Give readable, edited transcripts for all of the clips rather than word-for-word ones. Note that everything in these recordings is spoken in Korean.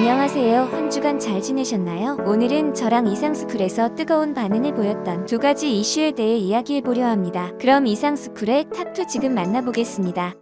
안녕하세요. 한 주간 잘 지내셨나요? 오늘은 저랑 이상스쿨에서 뜨거운 반응을 보였던 두 가지 이슈에 대해 이야기해보려 합니다. 그럼 이상스쿨의 탑2 지금 만나보겠습니다.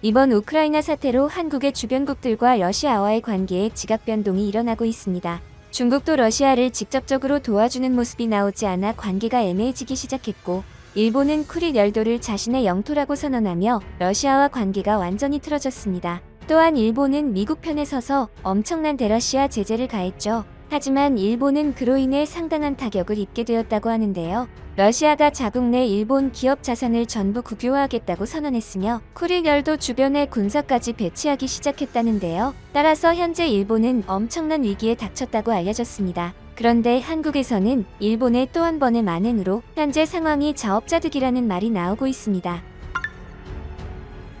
이번 우크라이나 사태로 한국의 주변국들과 러시아와의 관계에 지각 변동이 일어나고 있습니다. 중국도 러시아를 직접적으로 도와주는 모습이 나오지 않아 관계가 애매해지기 시작했고, 일본은 쿠릴 열도를 자신의 영토라고 선언하며 러시아와 관계가 완전히 틀어졌습니다. 또한 일본은 미국 편에 서서 엄청난 대러시아 제재를 가했죠. 하지만 일본은 그로 인해 상당한 타격을 입게 되었다고 하는데요. 러시아가 자국 내 일본 기업 자산을 전부 국유화하겠다고 선언했으며 쿠릴 열도 주변에 군사까지 배치하기 시작했다는데요. 따라서 현재 일본은 엄청난 위기에 닥쳤다고 알려졌습니다. 그런데 한국에서는 일본의 또 한 번의 만행으로 현재 상황이 자업자득이라는 말이 나오고 있습니다.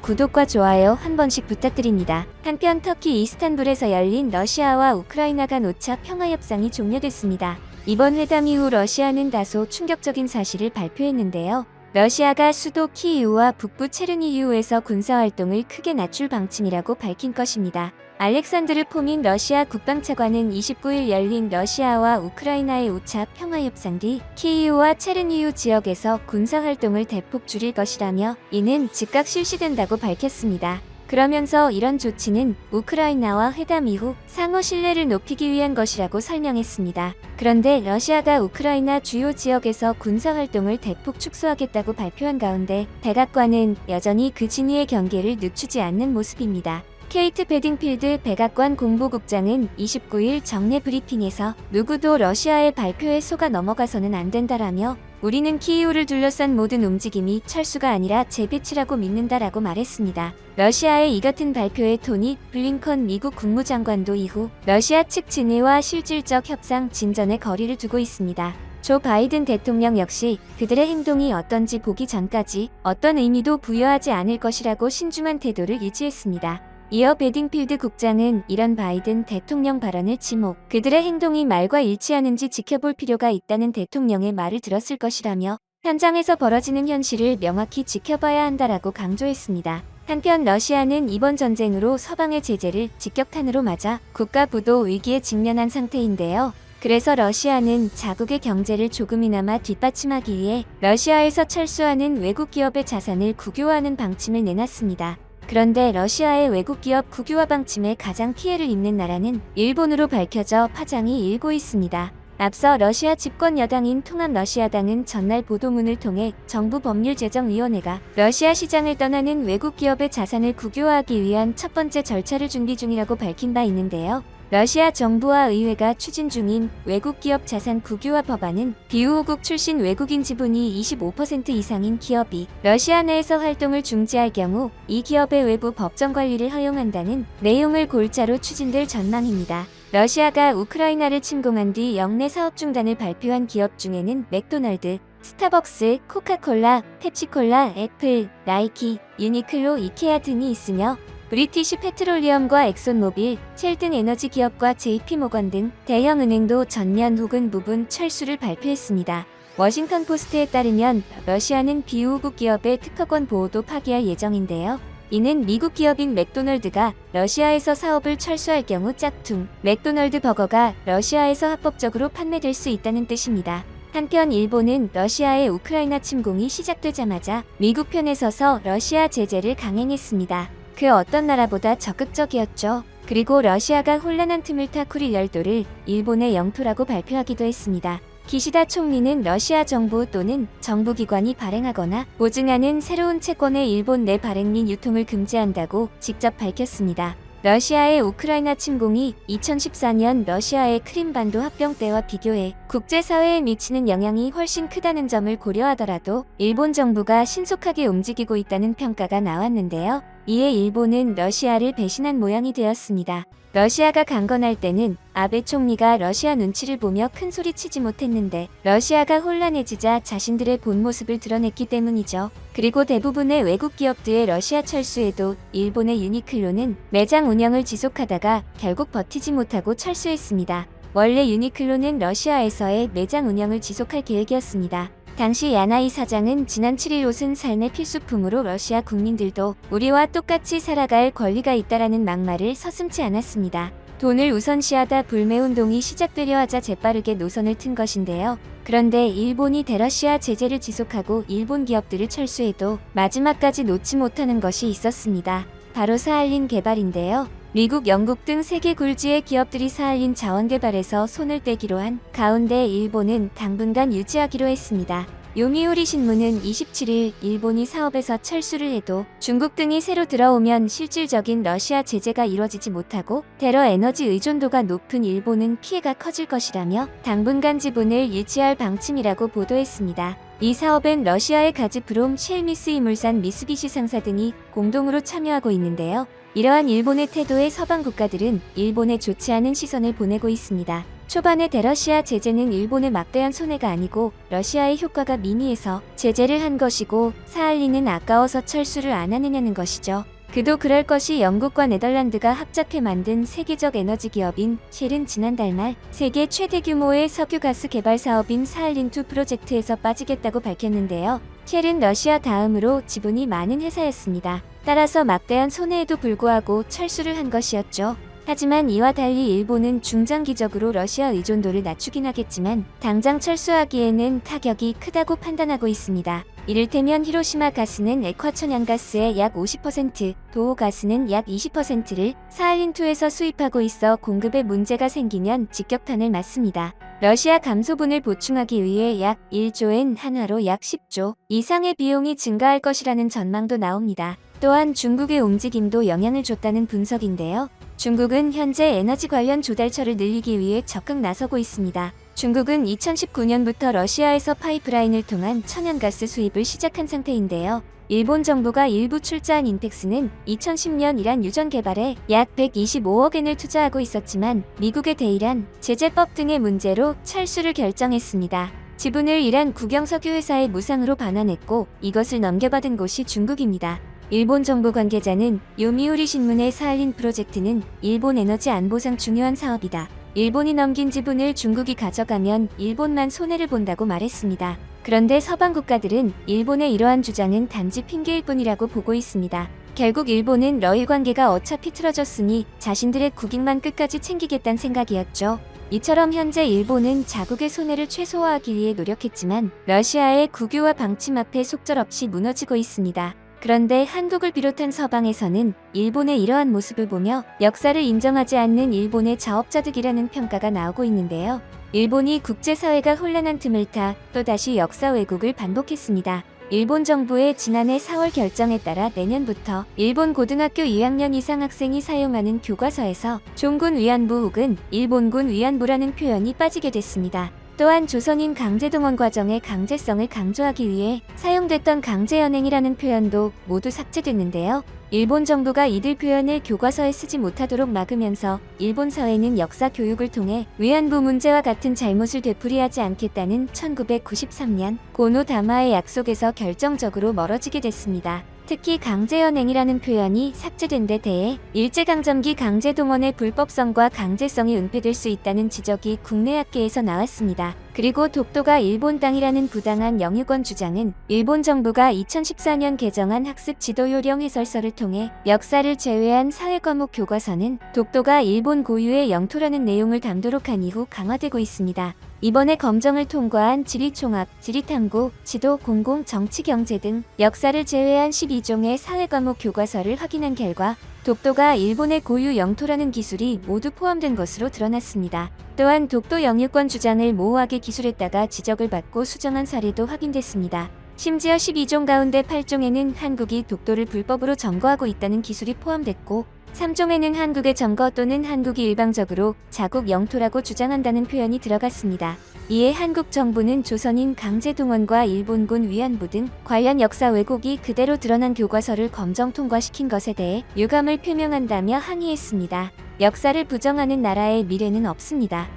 구독과 좋아요 한 번씩 부탁드립니다. 한편 터키 이스탄불에서 열린 러시아와 우크라이나 간 5차 평화협상이 종료됐습니다. 이번 회담 이후 러시아는 다소 충격적인 사실을 발표했는데요. 러시아가 수도 키이우와 북부 체르니히우에서 군사활동을 크게 낮출 방침이라고 밝힌 것입니다. 알렉산드르 포민 러시아 국방차관은 29일 열린 러시아와 우크라이나의 5차 평화협상 뒤 키이우와 체르니히우 지역에서 군사활동을 대폭 줄일 것이라며 이는 즉각 실시된다고 밝혔습니다. 그러면서 이런 조치는 우크라이나와 회담 이후 상호 신뢰를 높이기 위한 것이라고 설명했습니다. 그런데 러시아가 우크라이나 주요 지역에서 군사활동을 대폭 축소하겠다고 발표한 가운데 백악관은 여전히 그 진위의 경계를 늦추지 않는 모습입니다. 케이트 베딩필드 백악관 공보국장은 29일 정례 브리핑에서 누구도 러시아의 발표에 속아 넘어가서는 안 된다라며 우리는 키이우를 둘러싼 모든 움직임이 철수가 아니라 재배치라고 믿는다라고 말했습니다. 러시아의 이 같은 발표에 토니 블링컨 미국 국무장관도 이후 러시아 측 진위와 실질적 협상 진전에 거리를 두고 있습니다. 조 바이든 대통령 역시 그들의 행동이 어떤지 보기 전까지 어떤 의미도 부여하지 않을 것이라고 신중한 태도를 유지했습니다. 이어 베딩필드 국장은 이런 바이든 대통령 발언을 지목, 그들의 행동이 말과 일치하는지 지켜볼 필요가 있다는 대통령의 말을 들었을 것이라며 현장에서 벌어지는 현실을 명확히 지켜봐야 한다라고 강조했습니다. 한편 러시아는 이번 전쟁으로 서방의 제재를 직격탄으로 맞아 국가 부도 위기에 직면한 상태인데요. 그래서 러시아는 자국의 경제를 조금이나마 뒷받침하기 위해 러시아에서 철수하는 외국 기업의 자산을 국유화하는 방침을 내놨습니다. 그런데 러시아의 외국 기업 국유화 방침에 가장 피해를 입는 나라는 일본으로 밝혀져 파장이 일고 있습니다. 앞서 러시아 집권 여당인 통합러시아당은 전날 보도문을 통해 정부 법률제정위원회가 러시아 시장을 떠나는 외국 기업의 자산을 국유화하기 위한 첫 번째 절차를 준비 중이라고 밝힌 바 있는데요. 러시아 정부와 의회가 추진 중인 외국 기업 자산 국유화 법안은 비우호국 출신 외국인 지분이 25% 이상인 기업이 러시아 내에서 활동을 중지할 경우 이 기업의 외부 법정 관리를 허용한다는 내용을 골자로 추진될 전망입니다. 러시아가 우크라이나를 침공한 뒤 영내 사업 중단을 발표한 기업 중에는 맥도널드, 스타벅스, 코카콜라, 펩시콜라, 애플, 나이키, 유니클로, 이케아 등이 있으며 브리티시 페트롤리엄과 엑손모빌, 첼튼 에너지 기업과 JP모건 등 대형 은행도 전면 혹은 부분 철수를 발표했습니다. 워싱턴 포스트에 따르면 러시아는 비우국 기업의 특허권 보호도 파기할 예정인데요. 이는 미국 기업인 맥도널드가 러시아에서 사업을 철수할 경우 짝퉁 맥도널드 버거가 러시아에서 합법적으로 판매될 수 있다는 뜻입니다. 한편 일본은 러시아의 우크라이나 침공이 시작되자마자 미국 편에 서서 러시아 제재를 강행했습니다. 그 어떤 나라보다 적극적이었죠. 그리고 러시아가 혼란한 틈을 타 쿠릴 열도를 일본의 영토라고 발표하기도 했습니다. 기시다 총리는 러시아 정부 또는 정부기관이 발행하거나 보증하는 새로운 채권의 일본 내 발행 및 유통을 금지한다고 직접 밝혔습니다. 러시아의 우크라이나 침공이 2014년 러시아의 크림반도 합병 때와 비교해 국제사회에 미치는 영향이 훨씬 크다는 점을 고려하더라도 일본 정부가 신속하게 움직이고 있다는 평가가 나왔는데요. 이에 일본은 러시아를 배신한 모양이 되었습니다. 러시아가 강건할 때는 아베 총리가 러시아 눈치를 보며 큰 소리 치지 못했는데 러시아가 혼란해지자 자신들의 본 모습을 드러냈기 때문이죠. 그리고 대부분의 외국 기업들의 러시아 철수에도 일본의 유니클로는 매장 운영을 지속하다가 결국 버티지 못하고 철수했습니다. 원래 유니클로는 러시아에서의 매장 운영을 지속할 계획이었습니다. 당시 야나이 사장은 지난 7일 옷은 삶의 필수품으로 러시아 국민들도 우리와 똑같이 살아갈 권리가 있다라는 막말을 서슴지 않았습니다. 돈을 우선시하다 불매운동이 시작되려 하자 재빠르게 노선을 튼 것인데요. 그런데 일본이 대러시아 제재를 지속하고 일본 기업들을 철수해도 마지막까지 놓지 못하는 것이 있었습니다. 바로 사할린 개발인데요. 미국, 영국 등 세계 굴지의 기업들이 사할린 자원 개발에서 손을 떼기로 한 가운데 일본은 당분간 유지하기로 했습니다. 요미우리 신문은 27일 일본이 사업에서 철수를 해도 중국 등이 새로 들어오면 실질적인 러시아 제재가 이뤄지지 못하고 대러 에너지 의존도가 높은 일본은 피해가 커질 것이라며 당분간 지분을 유지할 방침이라고 보도했습니다. 이 사업엔 러시아의 가즈프롬, 쉘미스 이물산, 미쓰비시 상사 등이 공동으로 참여하고 있는데요. 이러한 일본의 태도에 서방 국가들은 일본에 좋지 않은 시선을 보내고 있습니다. 초반에 대러시아 제재는 일본의 막대한 손해가 아니고 러시아의 효과가 미미해서 제재를 한 것이고 사할린은 아까워서 철수를 안 하느냐는 것이죠. 그도 그럴 것이 영국과 네덜란드가 합작해 만든 세계적 에너지 기업인 쉘은 지난달 말 세계 최대 규모의 석유가스 개발 사업인 사할린2 프로젝트에서 빠지겠다고 밝혔는데요. 쉘은 러시아 다음으로 지분이 많은 회사였습니다. 따라서 막대한 손해에도 불구하고 철수를 한 것이었죠. 하지만 이와 달리 일본은 중장기적으로 러시아 의존도를 낮추긴 하겠지만 당장 철수하기에는 타격이 크다고 판단하고 있습니다. 이를테면 히로시마 가스는 액화천연가스의 약 50%, 도호 가스는 약 20%를 사할린2에서 수입하고 있어 공급에 문제가 생기면 직격탄을 맞습니다. 러시아 감소분을 보충하기 위해 약 1조엔 한화로 약 10조 이상의 비용이 증가할 것이라는 전망도 나옵니다. 또한 중국의 움직임도 영향을 줬다는 분석인데요. 중국은 현재 에너지 관련 조달처를 늘리기 위해 적극 나서고 있습니다. 중국은 2019년부터 러시아에서 파이프라인을 통한 천연가스 수입을 시작한 상태인데요. 일본 정부가 일부 출자한 인펙스는 2010년 이란 유전 개발에 약 125억 엔을 투자하고 있었지만 미국의 대이란, 제재법 등의 문제로 철수를 결정했습니다. 지분을 이란 국영석유 회사에 무상으로 반환했고 이것을 넘겨받은 곳이 중국입니다. 일본 정부 관계자는 요미우리 신문의 사할린 프로젝트는 일본 에너지 안보상 중요한 사업이다. 일본이 넘긴 지분을 중국이 가져가면 일본만 손해를 본다고 말했습니다. 그런데 서방 국가들은 일본의 이러한 주장은 단지 핑계일 뿐이라고 보고 있습니다. 결국 일본은 러일 관계가 어차피 틀어졌으니 자신들의 국익만 끝까지 챙기겠다는 생각이었죠. 이처럼 현재 일본은 자국의 손해를 최소화하기 위해 노력했지만 러시아의 국유화 방침 앞에 속절없이 무너지고 있습니다. 그런데 한국을 비롯한 서방에서는 일본의 이러한 모습을 보며 역사를 인정하지 않는 일본의 자업자득이라는 평가가 나오고 있는데요. 일본이 국제사회가 혼란한 틈을 타 또다시 역사 왜곡을 반복했습니다. 일본 정부의 지난해 4월 결정에 따라 내년부터 일본 고등학교 2학년 이상 학생이 사용하는 교과서에서 종군 위안부 혹은 일본군 위안부라는 표현이 빠지게 됐습니다. 또한 조선인 강제동원 과정의 강제성을 강조하기 위해 사용됐던 강제연행이라는 표현도 모두 삭제됐는데요. 일본 정부가 이들 표현을 교과서에 쓰지 못하도록 막으면서 일본 사회는 역사 교육을 통해 위안부 문제와 같은 잘못을 되풀이하지 않겠다는 1993년 고노다마의 약속에서 결정적으로 멀어지게 됐습니다. 특히 강제연행이라는 표현이 삭제된 데 대해 일제강점기 강제동원의 불법성과 강제성이 은폐될 수 있다는 지적이 국내 학계에서 나왔습니다. 그리고 독도가 일본 땅이라는 부당한 영유권 주장은 일본 정부가 2014년 개정한 학습 지도요령 해설서를 통해 역사를 제외한 사회과목 교과서는 독도가 일본 고유의 영토라는 내용을 담도록 한 이후 강화되고 있습니다. 이번에 검정을 통과한 지리총합, 지리탐구, 지도, 공공, 정치, 경제 등 역사를 제외한 12종의 사회과목 교과서를 확인한 결과 독도가 일본의 고유 영토라는 기술이 모두 포함된 것으로 드러났습니다. 또한 독도 영유권 주장을 모호하게 기술했다가 지적을 받고 수정한 사례도 확인됐습니다. 심지어 12종 가운데 8종에는 한국이 독도를 불법으로 점거하고 있다는 기술이 포함됐고 3종에는 한국의 점거 또는 한국이 일방적으로 자국 영토라고 주장한다는 표현이 들어갔습니다. 이에 한국 정부는 조선인 강제동원과 일본군 위안부 등 관련 역사 왜곡이 그대로 드러난 교과서를 검정 통과시킨 것에 대해 유감을 표명한다며 항의했습니다. 역사를 부정하는 나라의 미래는 없습니다.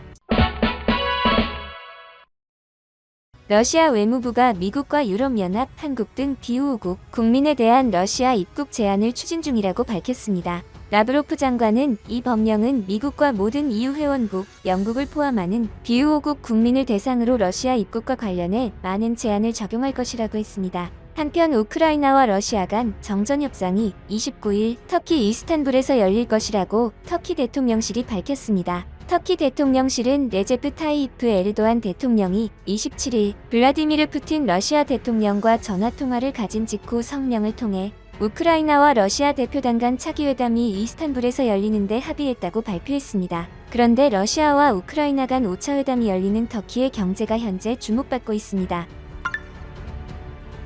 러시아 외무부가 미국과 유럽연합, 한국 등 비우국 국민에 대한 러시아 입국 제한을 추진 중이라고 밝혔습니다. 라브로프 장관은 이 법령은 미국과 모든 EU 회원국, 영국을 포함하는 비우호국 국민을 대상으로 러시아 입국과 관련해 많은 제한을 적용할 것이라고 했습니다. 한편 우크라이나와 러시아 간 정전 협상이 29일 터키 이스탄불에서 열릴 것이라고 터키 대통령실이 밝혔습니다. 터키 대통령실은 레제프 타이이프 에르도안 대통령이 27일 블라디미르 푸틴 러시아 대통령과 전화통화를 가진 직후 성명을 통해 우크라이나와 러시아 대표단 간 차기회담이 이스탄불에서 열리는데 합의했다고 발표했습니다. 그런데 러시아와 우크라이나 간 5차 회담이 열리는 터키의 경제가 현재 주목받고 있습니다.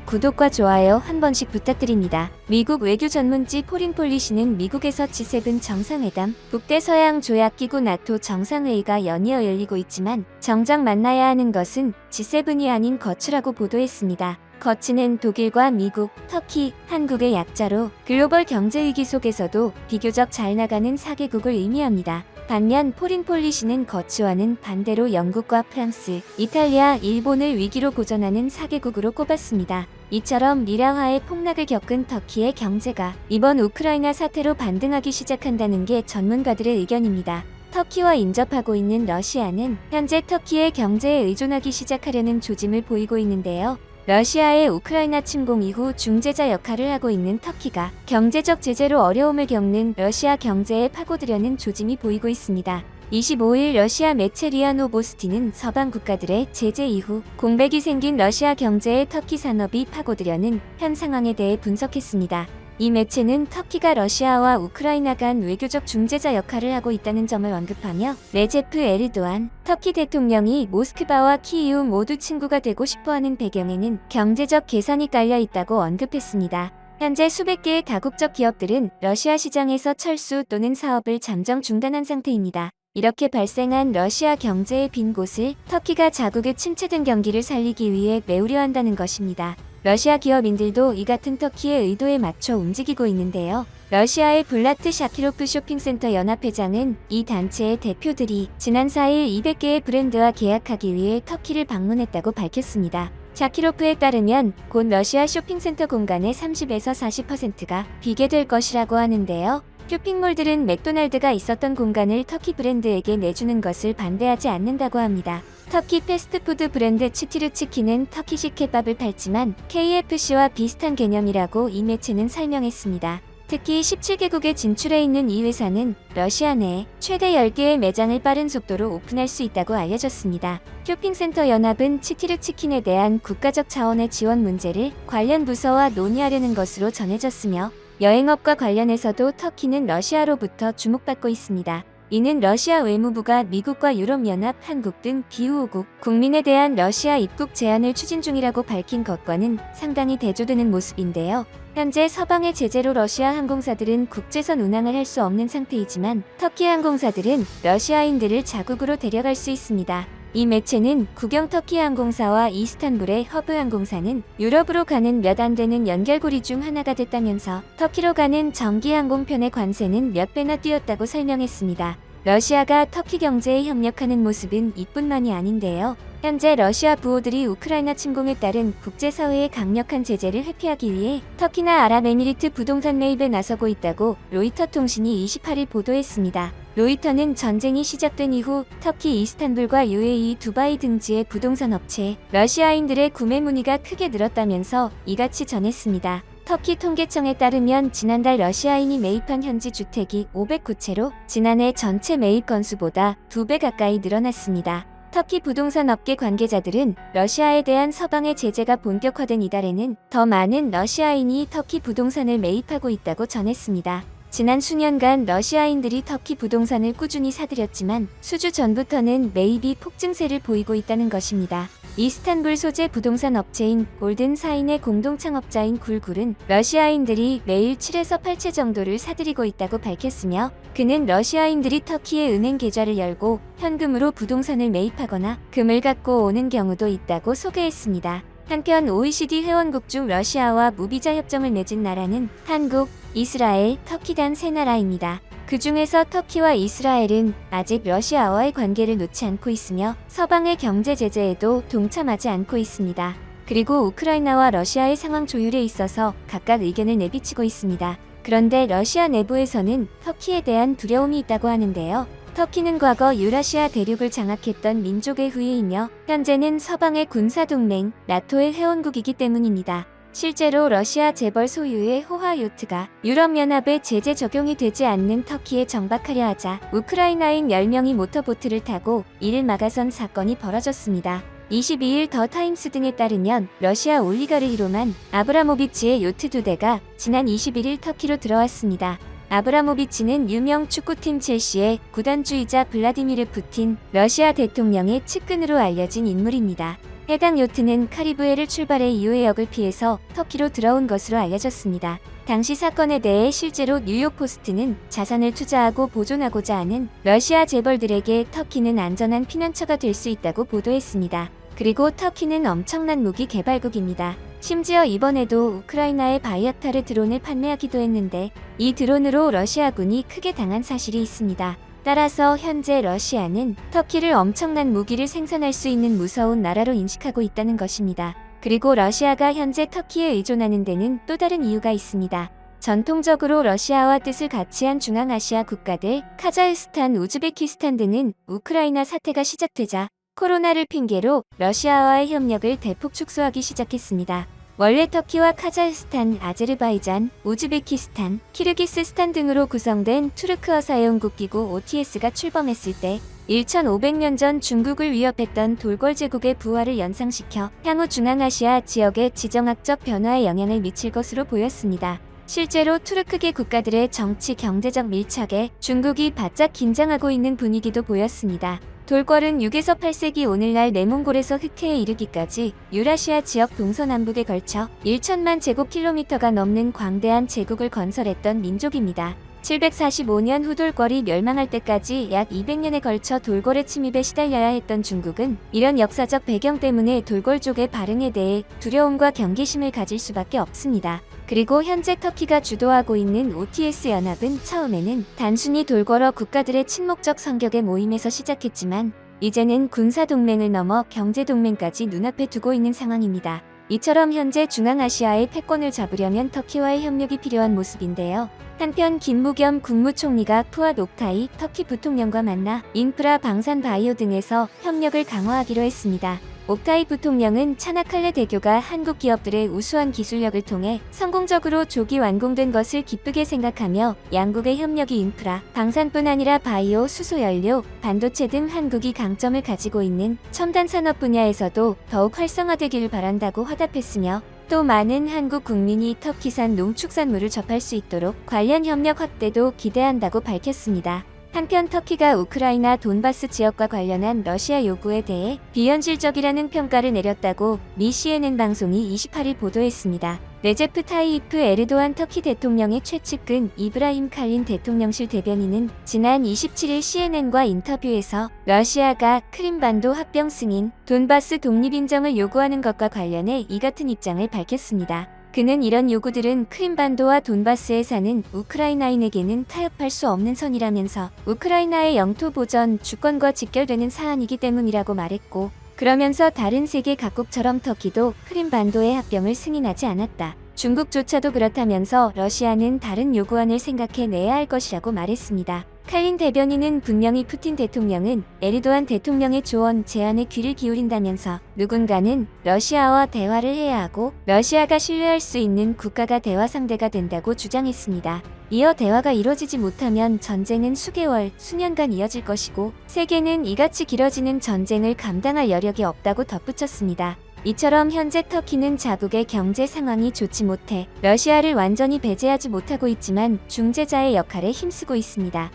구독과 좋아요 한 번씩 부탁드립니다. 미국 외교 전문지 포린폴리시는 미국에서 G7 정상회담, 북대서양 조약기구 나토 정상회의가 연이어 열리고 있지만 정작 만나야 하는 것은 G7이 아닌 거츠라고 보도했습니다. 거츠는 독일과 미국, 터키, 한국의 약자로 글로벌 경제위기 속에서도 비교적 잘 나가는 4개국을 의미합니다. 반면 포린폴리시는 거츠와는 반대로 영국과 프랑스, 이탈리아, 일본을 위기로 고전하는 4개국으로 꼽았습니다. 이처럼 리라화의 폭락을 겪은 터키의 경제가 이번 우크라이나 사태로 반등하기 시작한다는 게 전문가들의 의견입니다. 터키와 인접하고 있는 러시아는 현재 터키의 경제에 의존하기 시작하려는 조짐을 보이고 있는데요. 러시아의 우크라이나 침공 이후 중재자 역할을 하고 있는 터키가 경제적 제재로 어려움을 겪는 러시아 경제에 파고들려는 조짐이 보이고 있습니다. 25일 러시아 매체 리아 노보스티는 서방 국가들의 제재 이후 공백이 생긴 러시아 경제에 터키 산업이 파고들려는 현 상황에 대해 분석했습니다. 이 매체는 터키가 러시아와 우크라이나 간 외교적 중재자 역할을 하고 있다는 점을 언급하며 레제프 에르도안 터키 대통령이 모스크바와 키이우 모두 친구가 되고 싶어하는 배경에는 경제적 계산이 깔려 있다고 언급했습니다. 현재 수백 개의 다국적 기업들은 러시아 시장에서 철수 또는 사업을 잠정 중단한 상태입니다. 이렇게 발생한 러시아 경제의 빈 곳을 터키가 자국의 침체된 경기를 살리기 위해 메우려 한다는 것입니다. 러시아 기업인들도 이 같은 터키의 의도에 맞춰 움직이고 있는데요. 러시아의 블라트 샤키로프 쇼핑센터 연합회장은 이 단체의 대표들이 지난 4일 200개의 브랜드와 계약하기 위해 터키를 방문했다고 밝혔습니다. 샤키로프에 따르면 곧 러시아 쇼핑센터 공간의 30에서 40%가 비게 될 것이라고 하는데요. 쇼핑몰들은 맥도날드가 있었던 공간을 터키 브랜드에게 내주는 것을 반대하지 않는다고 합니다. 터키 패스트푸드 브랜드 치티르 치킨은 터키식 케밥을 팔지만 KFC와 비슷한 개념이라고 이 매체는 설명했습니다. 특히 17개국에 진출해 있는 이 회사는 러시아 내에 최대 10개의 매장을 빠른 속도로 오픈할 수 있다고 알려졌습니다. 쇼핑센터 연합은 치티르 치킨에 대한 국가적 차원의 지원 문제를 관련 부서와 논의하려는 것으로 전해졌으며 여행업과 관련해서도 터키는 러시아로부터 주목받고 있습니다. 이는 러시아 외무부가 미국과 유럽연합, 한국 등 비우호국 국민에 대한 러시아 입국 제한을 추진 중이라고 밝힌 것과는 상당히 대조되는 모습인데요. 현재 서방의 제재로 러시아 항공사들은 국제선 운항을 할 수 없는 상태이지만 터키 항공사들은 러시아인들을 자국으로 데려갈 수 있습니다. 이 매체는 국영 터키 항공사와 이스탄불의 허브 항공사는 유럽으로 가는 몇 안 되는 연결고리 중 하나가 됐다면서 터키로 가는 전기 항공편의 관세는 몇 배나 뛰었다고 설명했습니다. 러시아가 터키 경제에 협력하는 모습은 이뿐만이 아닌데요. 현재 러시아 부호들이 우크라이나 침공에 따른 국제사회의 강력한 제재를 회피하기 위해 터키나 아랍에미리트 부동산 매입에 나서고 있다고 로이터 통신이 28일 보도했습니다. 로이터는 전쟁이 시작된 이후 터키 이스탄불과 UAE 두바이 등지의 부동산 업체에 러시아인들의 구매 문의가 크게 늘었다면서 이같이 전했습니다. 터키 통계청에 따르면 지난달 러시아인이 매입한 현지 주택이 509채로 지난해 전체 매입 건수보다 2배 가까이 늘어났습니다. 터키 부동산 업계 관계자들은 러시아에 대한 서방의 제재가 본격화된 이달에는 더 많은 러시아인이 터키 부동산을 매입하고 있다고 전했습니다. 지난 수년간 러시아인들이 터키 부동산을 꾸준히 사들였지만 수주 전부터는 매입이 폭증세를 보이고 있다는 것입니다. 이스탄불 소재 부동산 업체인 골든사인의 공동 창업자인 굴굴은 러시아인들이 매일 7에서 8채 정도를 사들이고 있다고 밝혔으며 그는 러시아인들이 터키의 은행 계좌를 열고 현금으로 부동산을 매입하거나 금을 갖고 오는 경우도 있다고 소개했습니다. 한편 OECD 회원국 중 러시아와 무비자 협정을 맺은 나라는 한국, 이스라엘, 터키 단 3나라입니다. 그 중에서 터키와 이스라엘은 아직 러시아와의 관계를 놓지 않고 있으며 서방의 경제 제재에도 동참하지 않고 있습니다. 그리고 우크라이나와 러시아의 상황 조율에 있어서 각각 의견을 내비치고 있습니다. 그런데 러시아 내부에서는 터키에 대한 두려움이 있다고 하는데요. 터키는 과거 유라시아 대륙을 장악했던 민족의 후예이며 현재는 서방의 군사동맹 나토의 회원국이기 때문입니다. 실제로 러시아 재벌 소유의 호화 요트가 유럽연합의 제재 적용이 되지 않는 터키에 정박하려 하자 우크라이나인 10명이 모터보트를 타고 이를 막아선 사건이 벌어졌습니다. 22일 더 타임스 등에 따르면 러시아 올리가르히로만 아브라모비치의 요트 2대가 지난 21일 터키로 들어왔습니다. 아브라모비치는 유명 축구팀 첼시의 구단주이자 블라디미르 푸틴 러시아 대통령의 측근으로 알려진 인물입니다. 해당 요트는 카리브해를 출발해 이후해역을 피해서 터키로 들어온 것으로 알려졌습니다. 당시 사건에 대해 실제로 뉴욕포스트는 자산을 투자하고 보존하고자 하는 러시아 재벌들에게 터키는 안전한 피난처가 될 수 있다고 보도했습니다. 그리고 터키는 엄청난 무기 개발국입니다. 심지어 이번에도 우크라이나에 바이아타르 드론을 판매하기도 했는데 이 드론으로 러시아군이 크게 당한 사실이 있습니다. 따라서 현재 러시아는 터키를 엄청난 무기를 생산할 수 있는 무서운 나라로 인식하고 있다는 것입니다. 그리고 러시아가 현재 터키에 의존하는 데는 또 다른 이유가 있습니다. 전통적으로 러시아와 뜻을 같이 한 중앙아시아 국가들 카자흐스탄, 우즈베키스탄 등은 우크라이나 사태가 시작되자 코로나를 핑계로 러시아와의 협력을 대폭 축소하기 시작했습니다. 원래 터키와 카자흐스탄, 아제르바이잔, 우즈베키스탄, 키르기스스탄 등으로 구성된 투르크어 사회원국 기구 OTS가 출범했을 때 1500년 전 중국을 위협했던 돌궐 제국의 부활을 연상시켜 향후 중앙아시아 지역의 지정학적 변화에 영향을 미칠 것으로 보였습니다. 실제로 투르크계 국가들의 정치 경제적 밀착에 중국이 바짝 긴장하고 있는 분위기도 보였습니다. 돌궐은 6에서 8세기 오늘날 내몽골에서 흑해에 이르기까지 유라시아 지역 동서남북에 걸쳐 1천만 제곱킬로미터가 넘는 광대한 제국을 건설했던 민족입니다. 745년 후 돌궐이 멸망할 때까지 약 200년에 걸쳐 돌궐의 침입에 시달려야 했던 중국은 이런 역사적 배경 때문에 돌궐족의 발응에 대해 두려움과 경계심을 가질 수밖에 없습니다. 그리고 현재 터키가 주도하고 있는 OTS 연합은 처음에는 단순히 돌궐어 국가들의 친목적 성격의 모임에서 시작했지만 이제는 군사동맹을 넘어 경제동맹까지 눈앞에 두고 있는 상황입니다. 이처럼 현재 중앙아시아의 패권을 잡으려면 터키와의 협력이 필요한 모습인데요. 한편 김무겸 국무총리가 푸앗 옥타이 터키 부통령과 만나 인프라, 방산, 바이오 등에서 협력을 강화하기로 했습니다. 옥타이 부통령은 차나칼레 대교가 한국 기업들의 우수한 기술력을 통해 성공적으로 조기 완공된 것을 기쁘게 생각하며 양국의 협력이 인프라, 방산뿐 아니라 바이오, 수소연료, 반도체 등 한국이 강점을 가지고 있는 첨단 산업 분야에서도 더욱 활성화되기를 바란다고 화답했으며 또 많은 한국 국민이 터키산 농축산물을 접할 수 있도록 관련 협력 확대도 기대한다고 밝혔습니다. 한편 터키가 우크라이나 돈바스 지역과 관련한 러시아 요구에 대해 비현실적이라는 평가를 내렸다고 미 CNN 방송이 28일 보도했습니다. 레제프 타이이프 에르도안 터키 대통령의 최측근 이브라힘 칼린 대통령실 대변인은 지난 27일 CNN과 인터뷰에서 러시아가 크림반도 합병 승인, 돈바스 독립 인정을 요구하는 것과 관련해 이 같은 입장을 밝혔습니다. 그는 이런 요구들은 크림반도와 돈바스에 사는 우크라이나인에게는 타협할 수 없는 선이라면서 우크라이나의 영토 보전, 주권과 직결되는 사안이기 때문이라고 말했고, 그러면서 다른 세계 각국처럼 터키도 크림반도의 합병을 승인하지 않았다. 중국조차도 그렇다면서 러시아는 다른 요구안을 생각해 내야 할 것이라고 말했습니다. 칼린 대변인은 분명히 푸틴 대통령은 에르도안 대통령의 조언, 제안에 귀를 기울인다면서 누군가는 러시아와 대화를 해야 하고 러시아가 신뢰할 수 있는 국가가 대화 상대가 된다고 주장했습니다. 이어 대화가 이뤄지지 못하면 전쟁은 수개월, 수년간 이어질 것이고 세계는 이같이 길어지는 전쟁을 감당할 여력이 없다고 덧붙였습니다. 이처럼 현재 터키는 자국의 경제 상황이 좋지 못해 러시아를 완전히 배제하지 못하고 있지만 중재자의 역할에 힘쓰고 있습니다.